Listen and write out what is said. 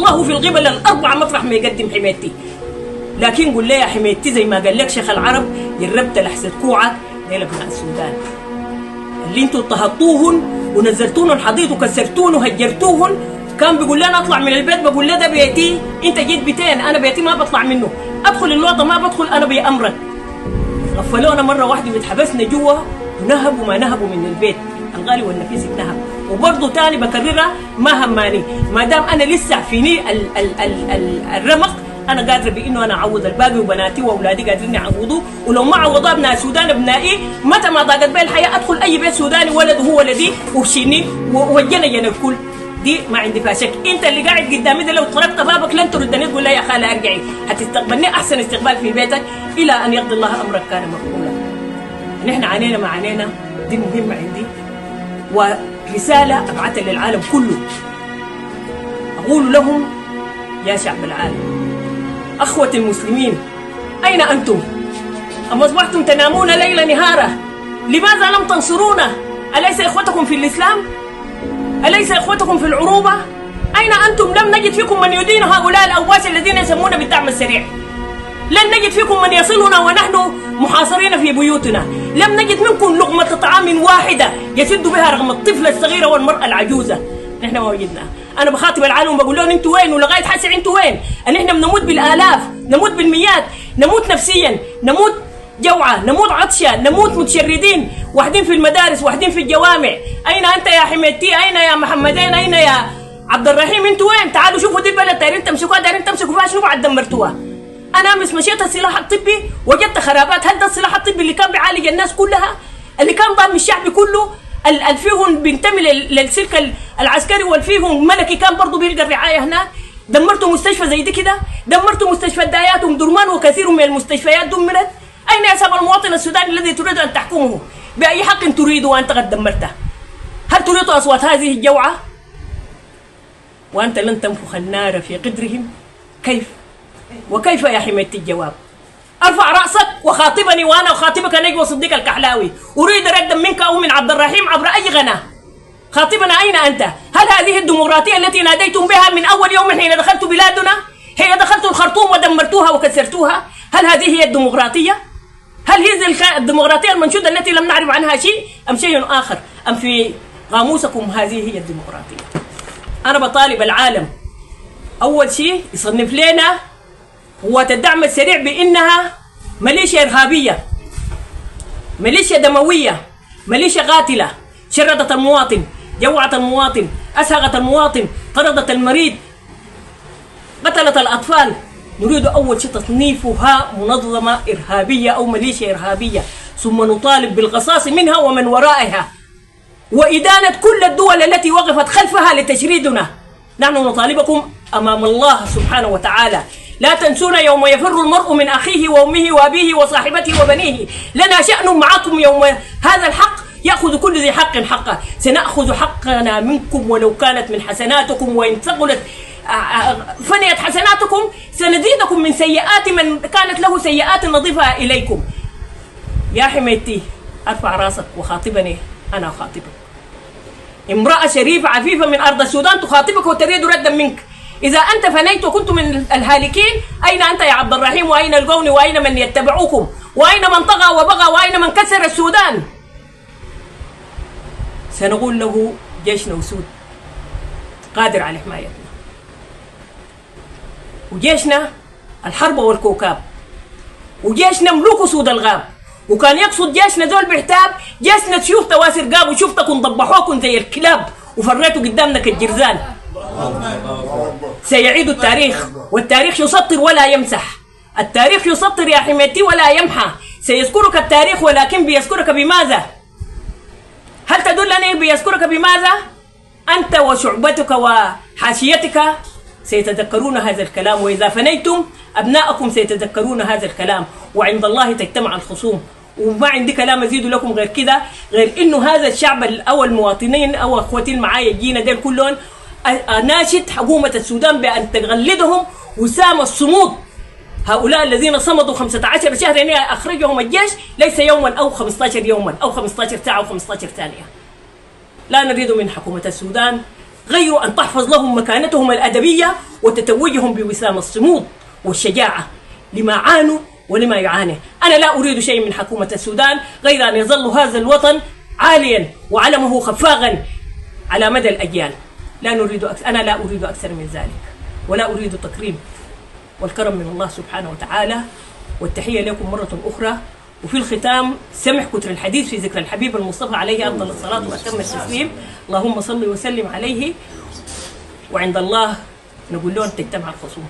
الله في القبل الأربعة مطرح ما يقدم حمايتي. لكن قل لي يا حمايتي زي ما قال لك شيخ العرب جربت لحسة كوعة ديل ابناء السودان اللي انتوا اضطهدتوهن ونزلتوهن الحضيض وكسرتوهن وهجرتوهن. كان بيقول لنا اطلع من البيت، بقول له ده بيتي، انت جيت بيتين، انا بيتي ما بطلع منه، ادخل الوطن ما بدخل، انا بأمرك. غفلونا مره واحده واتحبسنا جوا ونهبوا ما نهبوا من البيت، الغالي والنفيس اتنهب. وبرضه تاني بكررها ما هماني، ما دام انا لسه فيني الرمق انا قادره بانه انا اعوض الباقي، وبناتي واولادي قادرين يعوضوا، ولو ما عوضوا ابناء السودان ابنائي متى ما ضاقت بي الحياه ادخل اي بيت سوداني ولد هو ولدي وبشيني وجنجن الكل. دي ما عندي فيها شك. انت اللي قاعد قدامي ده لو طرقت بابك لن تردني تقول لي يا خاله ارجعي، هتستقبلني احسن استقبال في بيتك الى ان يقضي الله امرك كان مفعولا. نحن عانينا ما عانينا، دي مهمه عندي ورساله ابعثها للعالم كله. اقول لهم يا شعب العالم، اخوه المسلمين، اين انتم؟ اما اصبحتم تنامون ليل نهاره، لماذا لم تنصرونا؟ اليس اخوتكم في الاسلام؟ أليس إخوتكم في العروبة؟ أين أنتم؟ لم نجد فيكم من يدين هؤلاء الأوباش الذين يسمون بالدعم السريع. لن نجد فيكم من يصلنا ونحن محاصرين في بيوتنا. لم نجد منكم لقمة طعام واحدة يسد بها رغم الطفلة الصغيرة والمرأة العجوزة. نحن ما وجدناها. أنا بخاطب العالم بقول لهم أنتوا وين؟ ولغاية حسي أنتوا وين؟ أن إحنا بنموت بالآلاف، نموت بالمئات، نموت نفسيا، نموت جوعة، نموت عطشة، نموت متشردين، واحدين في المدارس، واحدين في الجوامع. أين أنت يا حميدتي؟ أين يا محمدين؟ أين يا عبد الرحيم؟ أنتوا وين؟ تعالوا شوفوا دي البلد، دايرين تمسكوها، دايرين تمسكوا فيها شنو بعد دمرتوها. أنا أمس مشيت السلاح الطبي وجدت خرابات. هل ده السلاح الطبي اللي كان بيعالج الناس كلها؟ اللي كان ضام الشعب كله؟ الفيهم بينتمي للسلك العسكري والفيهم ملكي كان برضه بيلقى الرعاية هناك. دمرتوا مستشفى زي دي كده، دمرتوا مستشفى الدايات وام درمان وكثير من المستشفيات دمرت. أين يذهب المواطن السوداني الذي تريد أن تحكمه؟ بأي حق تريد وأنت قد دمرته؟ هل تريد أصوات هذه الجوعة؟ وأنت لن تنفخ النار في قدرهم؟ كيف؟ وكيف يا حميدتي الجواب؟ أرفع رأسك وخاطبني وأنا أخاطبك نجوى صديق الكحلاوي، أريد ردا منك أو من عبد الرحيم عبر أي قناة. خاطبنا أين أنت؟ هل هذه الديمقراطية التي ناديتم بها من أول يوم حين دخلت بلادنا؟ حين دخلت الخرطوم ودمرتوها وكسرتوها؟ هل هذه هي الديمقراطية؟ هل هي الديمقراطية المنشودة التي لم نعرف عنها شيء أم شيء آخر؟ أم في قاموسكم هذه هي الديمقراطية؟ أنا بطالب العالم أول شيء يصنف لنا قوات الدعم السريع بأنها ميليشيا إرهابية، ميليشيا دموية، ميليشيا قاتلة، شردت المواطن، جوعت المواطن، أسهغت المواطن، طردت المريض، قتلت الأطفال. نريد أول شيء تصنيفها منظمة إرهابية أو ميليشيا إرهابية، ثم نطالب بالقصاص منها ومن ورائها وإدانة كل الدول التي وقفت خلفها لتشريدنا. نحن نطالبكم أمام الله سبحانه وتعالى، لا تنسونا يوم يفر المرء من أخيه وأمه وأبيه وصاحبته وبنيه، لنا شأن معكم يوم هذا الحق يأخذ كل ذي حق حقه. سنأخذ حقنا منكم ولو كانت من حسناتكم، وإن ثقلت فنيت حسناتكم سنزيدكم من سيئات من كانت له سيئات نضيفها إليكم. يا حميدتي أرفع راسك وخاطبني، أنا أخاطبك. امرأة شريفة عفيفة من أرض السودان تخاطبك وتريد ردا منك. إذا أنت فنيت وكنت من الهالكين، أين أنت يا عبد الرحيم؟ وأين القون؟ وأين من يتبعوكم؟ وأين من طغى وبغى؟ وأين من كسر السودان؟ سنقول له جيشنا وسود قادر على حمايتنا، وجيشنا الحرب والكوكاب، وجيشنا ملوك سود الغاب. وكان يقصد جيشنا ذول بحتاب جيشنا سيوف تواسي رقاب، وشفتكم ضبحوكم زي الكلاب وفريتوا قدامنا كالجرزان. سيعيد التاريخ، والتاريخ يسطر ولا يمسح. التاريخ يسطر يا حميدتي ولا يمحى. سيذكرك التاريخ، ولكن بيذكرك بماذا؟ هل تدلني بيذكرك بماذا؟ أنت وشعبتك وحاشيتك سيتذكرون هذا الكلام، وإذا فنيتم أبناءكم سيتذكرون هذا الكلام، وعند الله تجتمع الخصوم. وما عندي كلام أزيد لكم غير كذا، غير إنه هذا الشعب أو المواطنين أو أخوتي معايا جينا ديل كلهم ناشد حكومة السودان بأن تغلدهم وسام الصمود. هؤلاء الذين صمدوا 15 شهرا يعني أخرجهم الجيش ليس يوما أو 15 يوما أو 15 ساعة أو 15 ثانية. لا نريد من حكومة السودان غير أن تحفظ لهم مكانتهم الأدبية وتتوجهم بوسام الصمود والشجاعة لما عانوا ولما يعاني. أنا لا أريد شيء من حكومة السودان غير أن يظل هذا الوطن عاليا وعلمه خفاقا على مدى الأجيال. أنا لا أريد أكثر من ذلك، ولا أريد تكريم، والكرم من الله سبحانه وتعالى. والتحية لكم مرة أخرى. وفي الختام سمح كتر الحديث في ذكر الحبيب المصطفى عليه أفضل الصلاة وأتم التسليم، اللهم صل وسلم عليه. وعند الله نقول له أن تجتمع الخصوم.